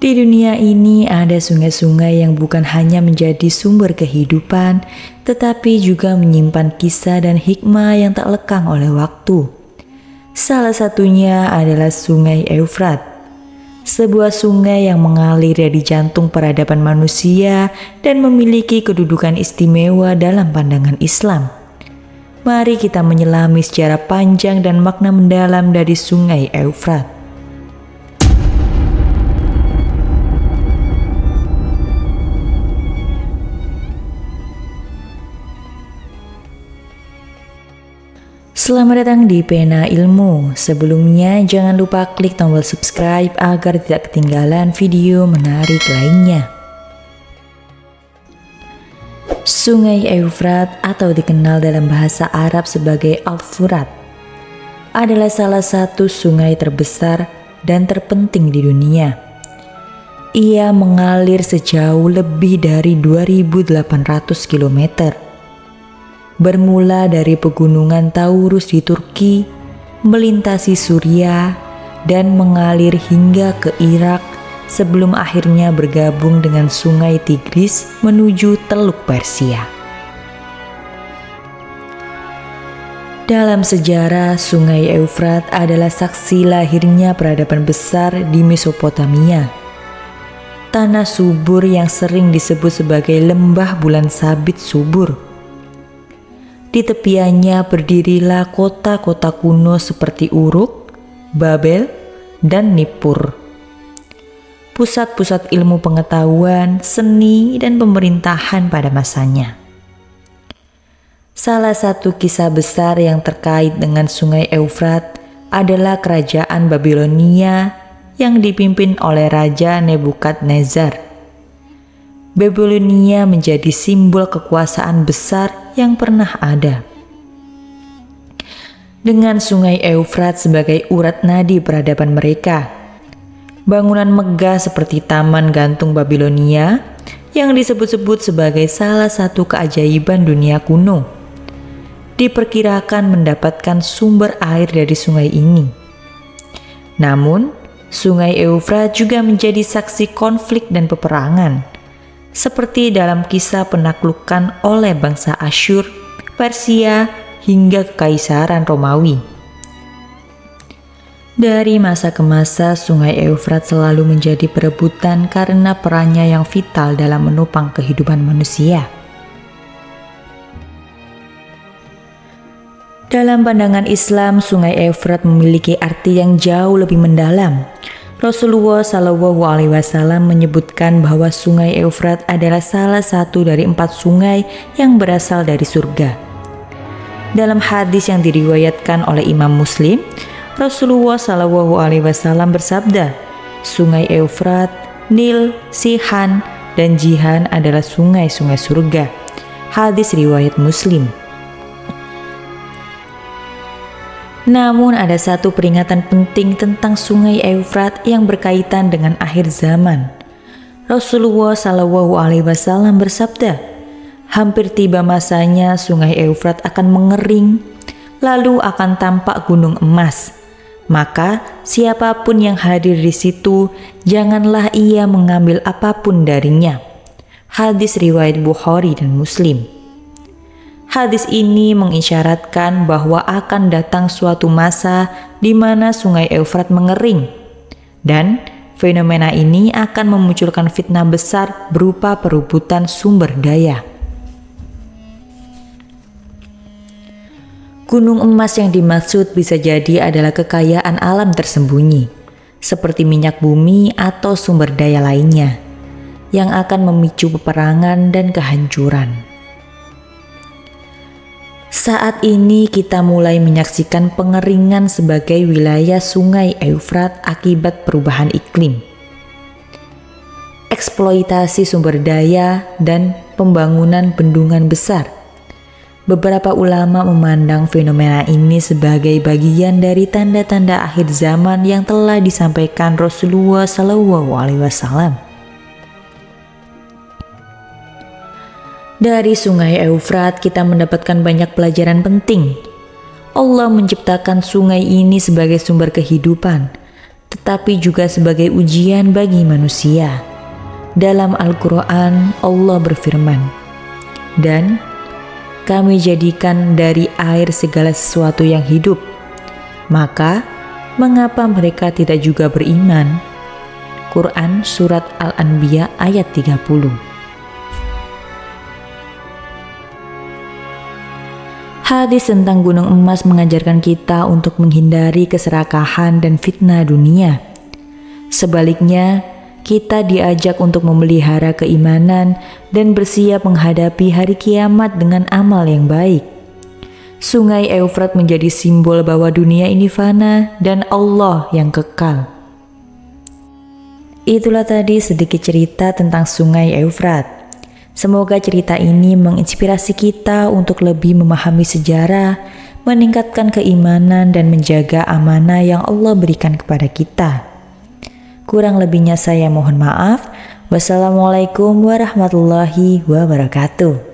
Di dunia ini ada sungai-sungai yang bukan hanya menjadi sumber kehidupan, tetapi juga menyimpan kisah dan hikmah yang tak lekang oleh waktu. Salah satunya adalah Sungai Eufrat, sebuah sungai yang mengalir dari jantung peradaban manusia dan memiliki kedudukan istimewa dalam pandangan Islam. Mari kita menyelami sejarah panjang dan makna mendalam dari Sungai Eufrat. Selamat datang di Pena Ilmu. Sebelumnya jangan lupa klik tombol subscribe agar tidak ketinggalan video menarik lainnya. Sungai Eufrat atau dikenal dalam bahasa Arab sebagai Al-Furat adalah salah satu sungai terbesar dan terpenting di dunia. Ia mengalir sejauh lebih dari 2.800 km. Bermula dari pegunungan Taurus di Turki, melintasi Suriah, dan mengalir hingga ke Irak sebelum akhirnya bergabung dengan Sungai Tigris menuju Teluk Persia. Dalam sejarah, Sungai Eufrat adalah saksi lahirnya peradaban besar di Mesopotamia. Tanah subur yang sering disebut sebagai lembah bulan sabit subur. Di tepiannya berdirilah kota-kota kuno seperti Uruk, Babel, dan Nippur. Pusat-pusat ilmu pengetahuan, seni, dan pemerintahan pada masanya. Salah satu kisah besar yang terkait dengan Sungai Eufrat adalah kerajaan Babilonia yang dipimpin oleh Raja Nebukadnezar. Babilonia menjadi simbol kekuasaan besar yang pernah ada. Dengan Sungai Eufrat sebagai urat nadi peradaban mereka, bangunan megah seperti Taman Gantung Babilonia yang disebut-sebut sebagai salah satu keajaiban dunia kuno, diperkirakan mendapatkan sumber air dari sungai ini. Namun, Sungai Eufrat juga menjadi saksi konflik dan peperangan, seperti dalam kisah penaklukan oleh bangsa Asyur, Persia, hingga Kekaisaran Romawi. Dari masa ke masa, Sungai Eufrat selalu menjadi perebutan karena perannya yang vital dalam menopang kehidupan manusia. Dalam pandangan Islam, Sungai Eufrat memiliki arti yang jauh lebih mendalam. Rasulullah SAW menyebutkan bahwa Sungai Eufrat adalah salah satu dari 4 sungai yang berasal dari surga. Dalam hadis yang diriwayatkan oleh Imam Muslim, Rasulullah SAW bersabda, Sungai Eufrat, Nil, Sihan, dan Jihan adalah sungai-sungai surga. Hadis riwayat Muslim. Namun ada satu peringatan penting tentang Sungai Eufrat yang berkaitan dengan akhir zaman. Rasulullah SAW bersabda, hampir tiba masanya Sungai Eufrat akan mengering, lalu akan tampak gunung emas. Maka siapapun yang hadir di situ, janganlah ia mengambil apapun darinya. Hadis riwayat Bukhari dan Muslim. Hadis ini mengisyaratkan bahwa akan datang suatu masa di mana Sungai Eufrat mengering, dan fenomena ini akan memunculkan fitnah besar berupa perebutan sumber daya. Gunung emas yang dimaksud bisa jadi adalah kekayaan alam tersembunyi, seperti minyak bumi atau sumber daya lainnya, yang akan memicu peperangan dan kehancuran. Saat ini kita mulai menyaksikan pengeringan sebagai wilayah Sungai Eufrat akibat perubahan iklim, eksploitasi sumber daya, dan pembangunan bendungan besar. Beberapa ulama memandang fenomena ini sebagai bagian dari tanda-tanda akhir zaman yang telah disampaikan Rasulullah SAW. Dari Sungai Eufrat kita mendapatkan banyak pelajaran penting. Allah menciptakan sungai ini sebagai sumber kehidupan, tetapi juga sebagai ujian bagi manusia. Dalam Al-Quran, Allah berfirman, "Dan kami jadikan dari air segala sesuatu yang hidup. Maka, mengapa mereka tidak juga beriman?" Quran Surat Al-Anbiya ayat 30. Hadis tentang gunung emas mengajarkan kita untuk menghindari keserakahan dan fitnah dunia. Sebaliknya, kita diajak untuk memelihara keimanan dan bersiap menghadapi hari kiamat dengan amal yang baik. Sungai Eufrat menjadi simbol bahwa dunia ini fana dan Allah yang kekal. Itulah tadi sedikit cerita tentang Sungai Eufrat. Semoga cerita ini menginspirasi kita untuk lebih memahami sejarah, meningkatkan keimanan dan menjaga amanah yang Allah berikan kepada kita. Kurang lebihnya saya mohon maaf. Wassalamualaikum warahmatullahi wabarakatuh.